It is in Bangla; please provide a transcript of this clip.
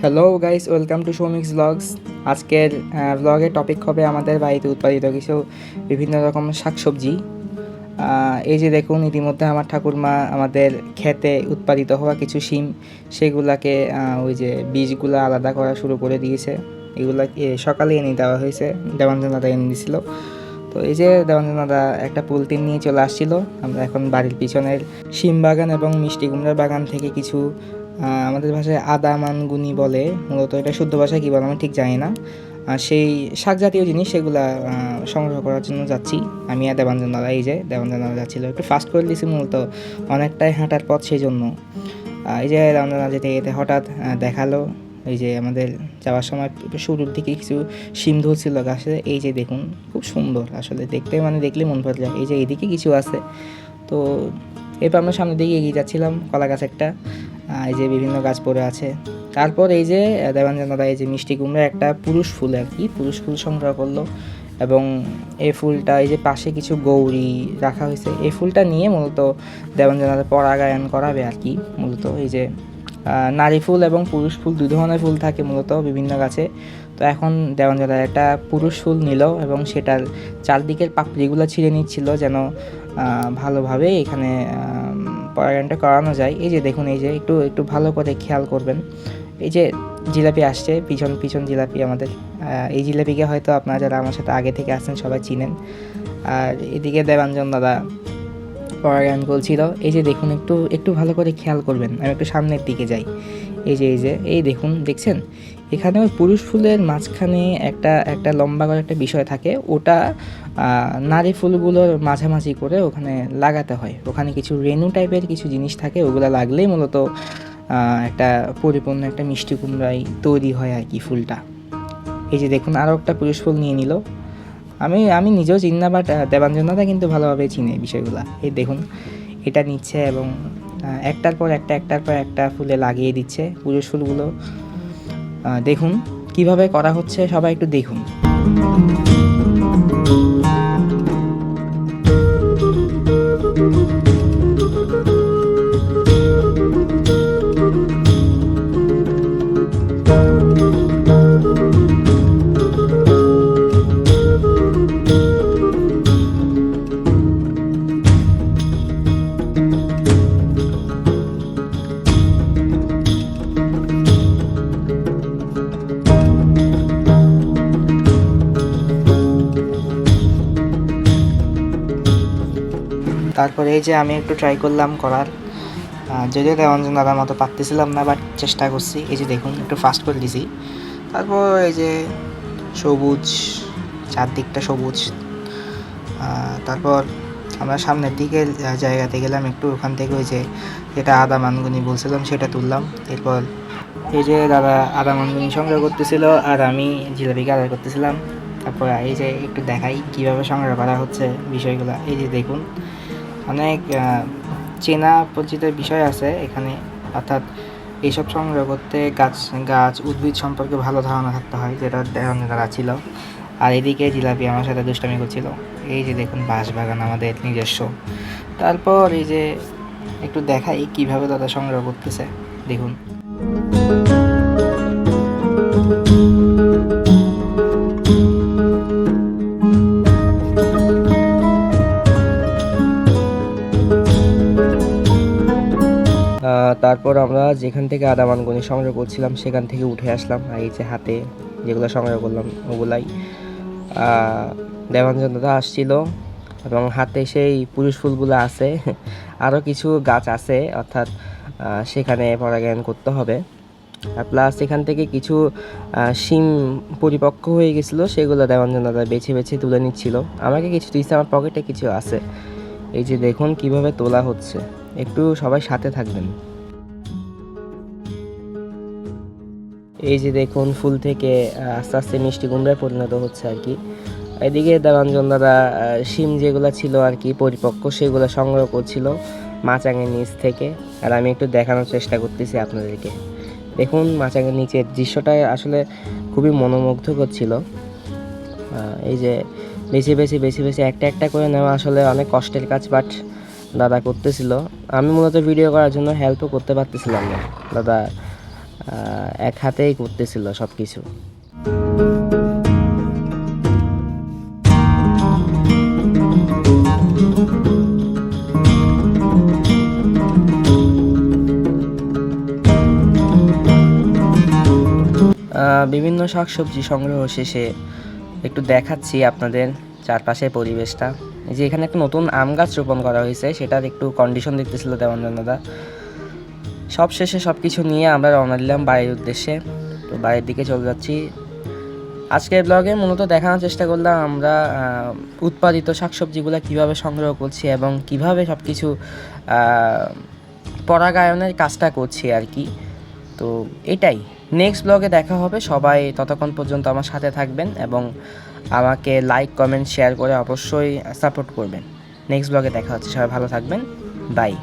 Hello guys, welcome to Shoumik's blogs. আজকের ব্লগের টপিক হবে আমাদের বাড়িতে উৎপাদিত কিছু বিভিন্ন রকম শাকসবজি। এই যে দেখুন, ইতিমধ্যে আমার ঠাকুরমা আমাদের খেতে উৎপাদিত হওয়া কিছু শিম, সেগুলাকে ওই যে বীজগুলো আলাদা করা শুরু করে দিয়েছে। এগুলা সকালে এনে দেওয়া হয়েছে, দেবাঞ্জন দাদা এনে দিয়েছিল। তো এই যে দেবাঞ্জন দাদা একটা পলিথিন নিয়ে চলে আসছিল। আমরা এখন বাড়ির পিছনের শিম বাগান এবং মিষ্টি কুমড়ার বাগান থেকে কিছু আমাদের ভাষায় আদা মানগুনি বলে, মূলত এটা শুদ্ধ ভাষায় কী বলে আমি ঠিক জানি না, সেই শাক জাতীয় জিনিস সেগুলা সংগ্রহ করার জন্য যাচ্ছি আমি আর দেবাঞ্জন দাদা। এই যে দেবাঞ্জন দাদা যাচ্ছিলো, একটু ফাস্ট করে দিয়েছি, মূলত অনেকটাই হাঁটার পথ, সেই জন্য। এই যে দেবাঞ্জন দাদা যেতে যেতে হঠাৎ দেখালো এই যে আমাদের যাওয়ার সময় শুরুর দিকে কিছু শিম ধরছিল গাছে। এই যে দেখুন, খুব সুন্দর আসলে দেখতে, মানে দেখলে মন ভরে যায়। এই যে এইদিকে কিছু আছে। তো এরপর আমরা সামনের দিকে এগিয়ে যাচ্ছিলাম, কলা গাছ একটা, এই যে বিভিন্ন গাছ পড়ে আছে। তারপর এই যে দেবাঞ্জন দাদা এই যে মিষ্টি কুমড়া একটা পুরুষ ফুল আর কি, পুরুষ ফুল সংগ্রহ করলো, এবং এই ফুলটা এই যে পাশে কিছু গৌরী রাখা হয়েছে, এই ফুলটা নিয়ে মূলত দেবাঞ্জন দাদা পরাগায়ন করাবে আর কি। মূলত এই যে নারী ফুল এবং পুরুষ ফুল দুই ধরনের ফুল থাকে মূলত বিভিন্ন গাছে। তো এখন দেবাঞ্জন দাদা একটা পুরুষ ফুল নিল এবং সেটার চারদিকের পাপড়িগুলো ছিঁড়ে নিচ্ছিল, যেন ভালোভাবে এখানে পরাগায়নটা করানো যায়। এই যে দেখুন, এই যে একটু একটু ভালো করে খেয়াল করবেন। এই যে জিলাপি আসছে, পিছন পিছন জিলাপি আমাদের। এই জিলাপিকে হয়তো আপনারা যারা আমার সাথে আগে থেকে আসছেন সবাই চিনেন। আর এদিকে দেবাঞ্জন দাদা পরাগায়ন করছিল। এই যে দেখুন, একটু একটু ভালো করে খেয়াল করবেন। আমি একটু সামনের দিকে যাই। এই দেখুন, দেখছেন এখানে ওই পুরুষ ফুলের মাঝখানে একটা একটা লম্বা করে একটা বিষয় থাকে, ওটা নারী ফুলগুলোর মাঝামাঝি করে ওখানে লাগাতে হয়। ওখানে কিছু রেণু টাইপের কিছু জিনিস থাকে, ওগুলো লাগলেই মূলত একটা পরিপূর্ণ একটা মিষ্টি কুমড়াই তৈরি হয় আর কি, ফুলটা। এই যে দেখুন, আরও একটা পুরুষ ফুল নিয়ে নিল। আমি নিজেও চিনি না, বাট দেবাঞ্জন দাদা কিন্তু ভালোভাবে চিনে বিষয়গুলো। এই দেখুন, এটা নিচ্ছে এবং একটার পর একটা ফুলে লাগিয়ে দিচ্ছে পুরুষ ফুলগুলো। দেখুন কিভাবে করা হচ্ছে, সবাই একটু দেখুন। তারপরে এই যে আমি একটু ট্রাই করলাম করার, যদিও দেওয়াঞ্জন দাদার মতো পারতেছিলাম না, বাট চেষ্টা করছি। এই যে দেখুন, একটু ফাস্ট করে দিছি। তারপর এই যে সবুজ, চারদিকটা সবুজ। তারপর আমরা সামনের দিকে জায়গাতে গেলাম একটু, ওখান থেকে ওই যে যেটা আদা মানগুনি বলছিলাম সেটা তুললাম। এরপর এই যে দাদা আদা মানগুনি সংগ্রহ করতেছিল আর আমি জিলাপি কালার করতেছিলাম। তারপর এই যে একটু দেখাই কীভাবে সংগ্রহ করা হচ্ছে বিষয়গুলো। এই যে দেখুন, অনেক চেনা পরিচিত বিষয় আছে এখানে, অর্থাৎ এইসব সংগ্রহ করতে গাছ উদ্ভিদ সম্পর্কে ভালো ধারণা থাকতে হয়, যেটা দেখানো দ্বারা ছিল। আর এদিকে জিলাপি আমার সাথে দুষ্টামি করছিল। এই যে দেখুন, বাঁশবাগান আমাদের নিজস্ব। তারপর এই যে একটু দেখাই কিভাবে দাদা সংগ্রহ করতেছে, দেখুন। তারপর আমরা যেখান থেকে আদা মানগুনি সংগ্রহ করছিলাম সেখান থেকে উঠে আসলাম। আর এই যে হাতে যেগুলো সংগ্রহ করলাম ওগুলাই দেবাঞ্জন দাদা আসছিল, এবং হাতে সেই পুরুষ ফুলগুলো আছে। আরও কিছু গাছ আছে, অর্থাৎ সেখানে পরাগায়ন করতে হবে। আর প্লাস এখান থেকে কিছু শিম পরিপক্ক হয়ে গেছিলো, সেগুলো দেবাঞ্জন দাদা বেছে বেছে তুলে নিচ্ছিল। আমাকে কিছু দিচ্ছে, আমার পকেটে কিছু আছে। এই যে দেখুন কিভাবে তোলা হচ্ছে, একটু সবাই সাথে থাকবেন। এই যে দেখুন, ফুল থেকে আস্তে আস্তে মিষ্টি কুমড়ায় পরিণত হচ্ছে আর কি। এদিকে দেবাঞ্জন দাদা শিম যেগুলো ছিল আর কি পরিপক্ক, সেগুলো সংগ্রহ করছিল মাচাঙের নিচ থেকে। আর আমি একটু দেখানোর চেষ্টা করতেছি আপনাদেরকে। দেখুন মাচাঙের নিচের দৃশ্যটা আসলে খুবই মনোমুগ্ধকর ছিল। এই যে বেছে বেছে একটা একটা করে নেওয়া আসলে অনেক কষ্টের কাজ, বাট দাদা করতেছিল। আমি মূলত ভিডিও করার জন্য হেল্পও করতে পারতেছিলাম না, দাদা এক হাতেই করতেছিল সব কিছু। বিভিন্ন শাকসবজি সংগ্রহ শেষে একটু দেখাচ্ছি আপনাদের চারপাশের পরিবেশটা। এই যে এখানে একটা নতুন আম গাছ রোপণ করা হয়েছে, সেটার একটু কন্ডিশন দেখতেছিল দেওয়ানজন দাদা। সব শেষে সব কিছু নিয়ে আমরা রওনা দিলাম বাড়ির উদ্দেশ্যে। তো বাড়ির দিকে চলে যাচ্ছি। আজকের ব্লগে মূলত দেখানোর চেষ্টা করলাম আমরা উৎপাদিত শাকসবজিগুলো কীভাবে সংগ্রহ করছি এবং কিভাবে সব কিছু পরাগায়নের কাজটা করছি আর কি। তো এটাই, নেক্সট ব্লগে দেখা হবে। সবাই ততক্ষণ পর্যন্ত আমার সাথে থাকবেন এবং আমাকে লাইক কমেন্ট শেয়ার করে অবশ্যই সাপোর্ট করবেন। নেক্সট ব্লগে দেখা হচ্ছে, সবাই ভালো থাকবেন, বাই।